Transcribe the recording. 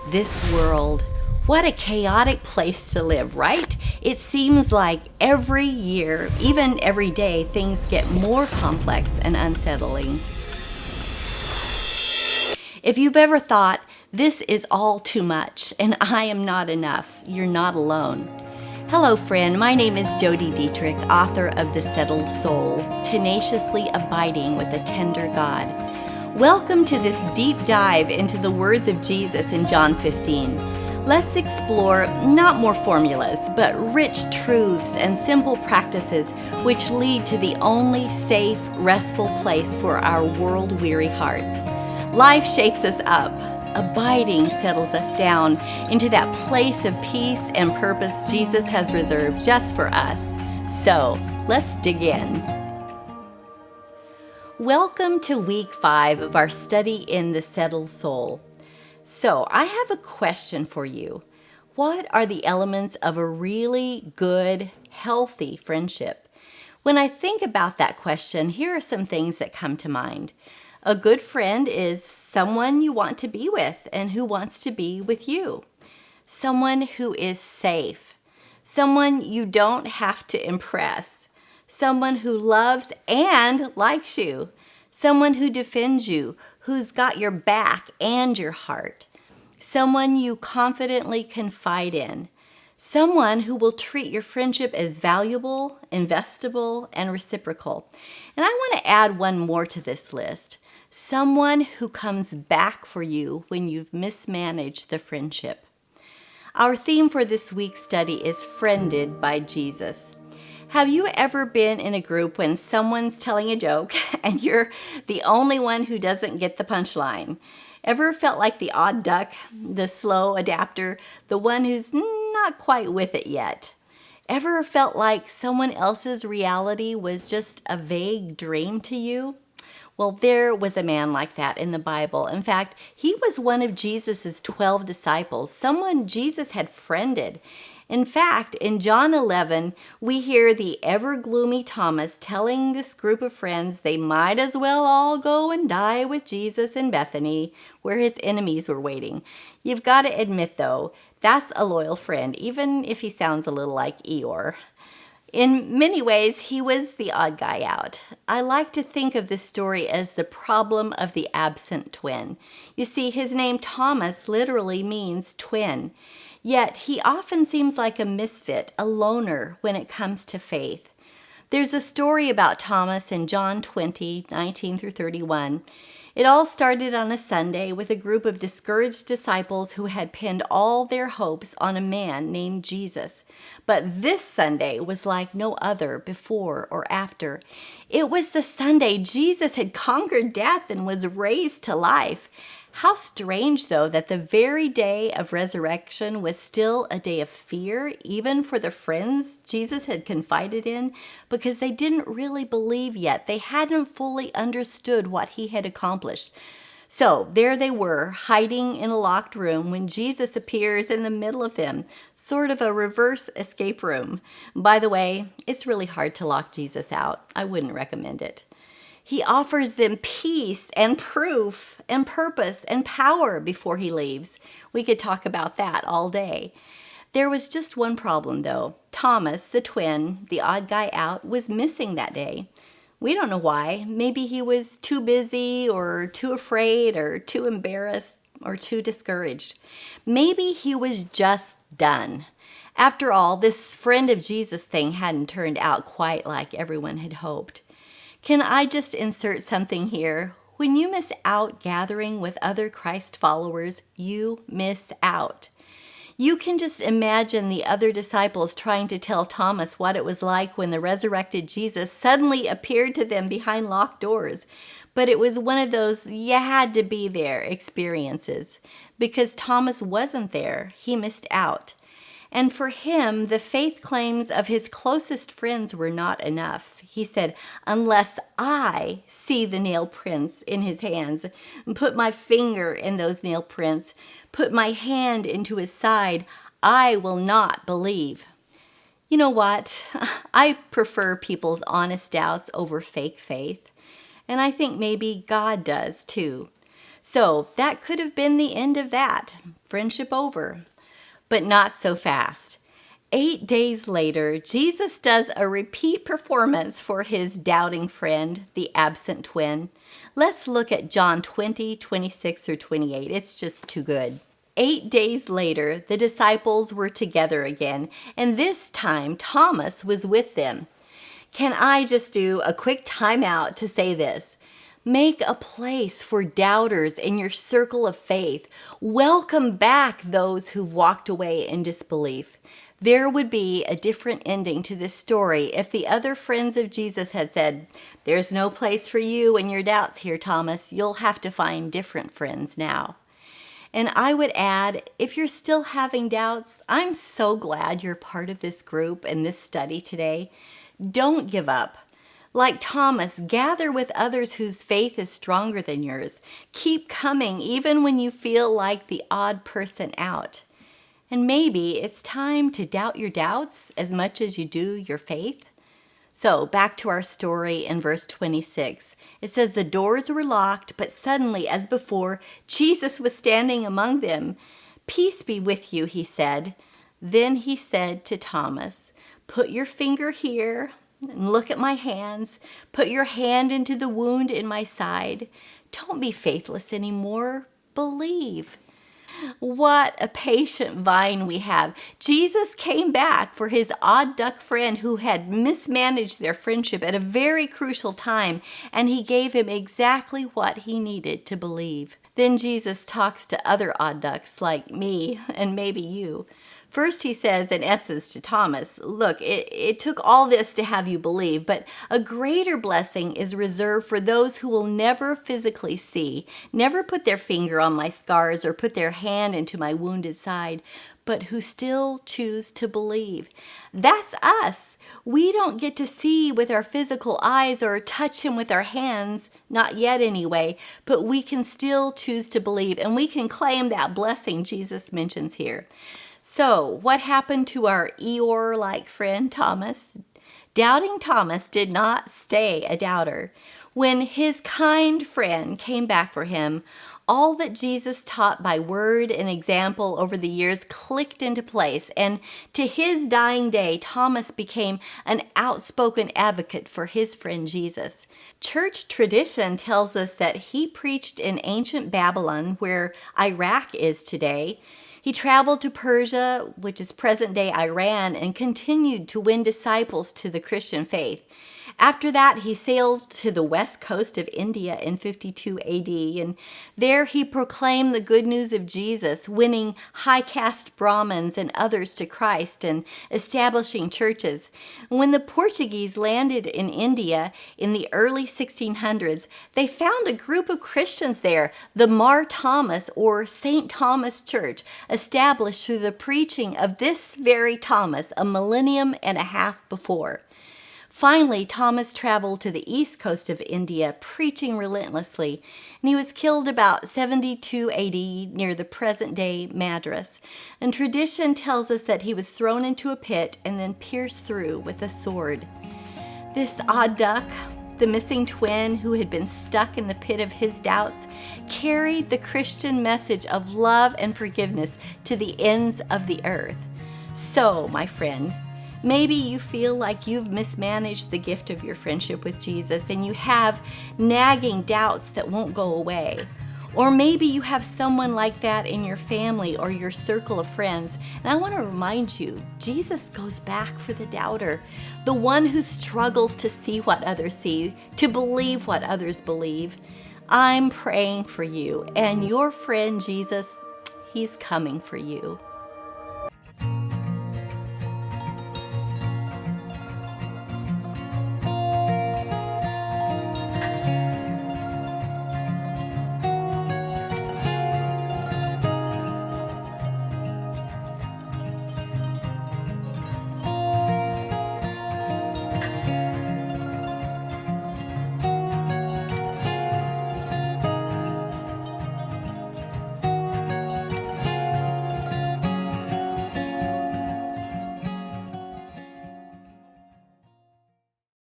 This world, what a chaotic place to live, right? It seems like every year, even every day, things get more complex and unsettling. If you've ever thought, this is all too much and I am not enough, you're not alone. Hello, friend. My name is Jody Dietrich, author of The Settled Soul, Tenaciously Abiding with a Tender God. Welcome to this deep dive into the words of Jesus in John 15. Let's explore not more formulas, but rich truths and simple practices which lead to the only safe, restful place for our world-weary hearts. Life shakes us up. Abiding settles us down into that place of peace and purpose Jesus has reserved just for us. So, let's dig in. Welcome to week 5 of our study in The Settled Soul. So, I have a question for you. What are the elements of a really good, healthy friendship? When I think about that question, here are some things that come to mind. A good friend is someone you want to be with and who wants to be with you. Someone who is safe. Someone you don't have to impress. Someone who loves and likes you. Someone who defends you, who's got your back and your heart. Someone you confidently confide in. Someone who will treat your friendship as valuable, investable, and reciprocal. And I want to add one more to this list. Someone who comes back for you when you've mismanaged the friendship. Our theme for this week's study is Friended by Jesus. Have you ever been in a group when someone's telling a joke and you're the only one who doesn't get the punchline? Ever felt like the odd duck, the slow adapter, the one who's not quite with it yet? Ever felt like someone else's reality was just a vague dream to you? Well, there was a man like that in the Bible. In fact, he was one of Jesus' 12 disciples, someone Jesus had friended. In fact, in John 11, we hear the ever-gloomy Thomas telling this group of friends they might as well all go and die with Jesus in Bethany, where his enemies were waiting. You've got to admit, though, that's a loyal friend, even if he sounds a little like Eeyore. In many ways, he was the odd guy out. I like to think of this story as the problem of the absent twin. You see, his name Thomas literally means twin. Yet, he often seems like a misfit, a loner when it comes to faith. There's a story about Thomas in John 20:19 through 31. It all started on a Sunday with a group of discouraged disciples who had pinned all their hopes on a man named Jesus. But this Sunday was like no other before or after. It was the Sunday Jesus had conquered death and was raised to life. How strange, though, that the very day of resurrection was still a day of fear, even for the friends Jesus had confided in, because they didn't really believe yet. They hadn't fully understood what he had accomplished. So there they were, hiding in a locked room when Jesus appears in the middle of them, sort of a reverse escape room. By the way, it's really hard to lock Jesus out. I wouldn't recommend it. He offers them peace and proof and purpose and power before he leaves. We could talk about that all day. There was just one problem, though. Thomas, the twin, the odd guy out, was missing that day. We don't know why. Maybe he was too busy or too afraid or too embarrassed or too discouraged. Maybe he was just done. After all, this friend of Jesus thing hadn't turned out quite like everyone had hoped. Can I just insert something here? When you miss out gathering with other Christ followers, you miss out. You can just imagine the other disciples trying to tell Thomas what it was like when the resurrected Jesus suddenly appeared to them behind locked doors. But it was one of those you had to be there experiences. Because Thomas wasn't there, he missed out. And for him, the faith claims of his closest friends were not enough. He said, unless I see the nail prints in his hands, and put my finger in those nail prints, put my hand into his side, I will not believe. You know what? I prefer people's honest doubts over fake faith. And I think maybe God does too. So that could have been the end of that. friendship over. But not so fast. 8 days later, Jesus does a repeat performance for his doubting friend, the absent twin. Let's look at John 20:26 through 28. It's just too good. 8 days later, the disciples were together again, and this time Thomas was with them. Can I just do a quick timeout to say this? Make a place for doubters in your circle of faith. Welcome back those who've walked away in disbelief. There would be a different ending to this story if the other friends of Jesus had said, "There's no place for you and your doubts here, Thomas. You'll have to find different friends now." And I would add, if you're still having doubts, I'm so glad you're part of this group and this study today. Don't give up. Like Thomas, gather with others whose faith is stronger than yours. Keep coming even when you feel like the odd person out. And maybe it's time to doubt your doubts as much as you do your faith. So back to our story in verse 26. It says the doors were locked, but suddenly, as before, Jesus was standing among them. "Peace be with you," he said. Then he said to Thomas, "Put your finger here and look at my hands. Put your hand into the wound in my side. Don't be faithless anymore. Believe." What a patient vine we have. Jesus came back for his odd duck friend who had mismanaged their friendship at a very crucial time, and he gave him exactly what he needed to believe. Then Jesus talks to other odd ducks like me and maybe you. First, he says, in essence, to Thomas, look, it took all this to have you believe, but a greater blessing is reserved for those who will never physically see, never put their finger on my scars or put their hand into my wounded side, but who still choose to believe. That's us. We don't get to see with our physical eyes or touch him with our hands, not yet anyway, but we can still choose to believe, and we can claim that blessing Jesus mentions here. So, what happened to our Eeyore-like friend Thomas? Doubting Thomas did not stay a doubter. When his kind friend came back for him, all that Jesus taught by word and example over the years clicked into place, and to his dying day, Thomas became an outspoken advocate for his friend Jesus. Church tradition tells us that he preached in ancient Babylon, where Iraq is today. He traveled to Persia, which is present-day Iran, and continued to win disciples to the Christian faith. After that, he sailed to the west coast of India in 52 AD, and there he proclaimed the good news of Jesus, winning high-caste Brahmins and others to Christ and establishing churches. When the Portuguese landed in India in the early 1600s, they found a group of Christians there, the Mar Thomas or St. Thomas Church, established through the preaching of this very Thomas a millennium and a half before. Finally, Thomas traveled to the east coast of India, preaching relentlessly, and he was killed about 72 AD near the present-day Madras. And tradition tells us that he was thrown into a pit and then pierced through with a sword. This odd duck, the missing twin who had been stuck in the pit of his doubts, carried the Christian message of love and forgiveness to the ends of the earth. So, my friend, maybe you feel like you've mismanaged the gift of your friendship with Jesus and you have nagging doubts that won't go away. Or maybe you have someone like that in your family or your circle of friends. And I want to remind you, Jesus goes back for the doubter, the one who struggles to see what others see, to believe what others believe. I'm praying for you, and your friend Jesus, he's coming for you.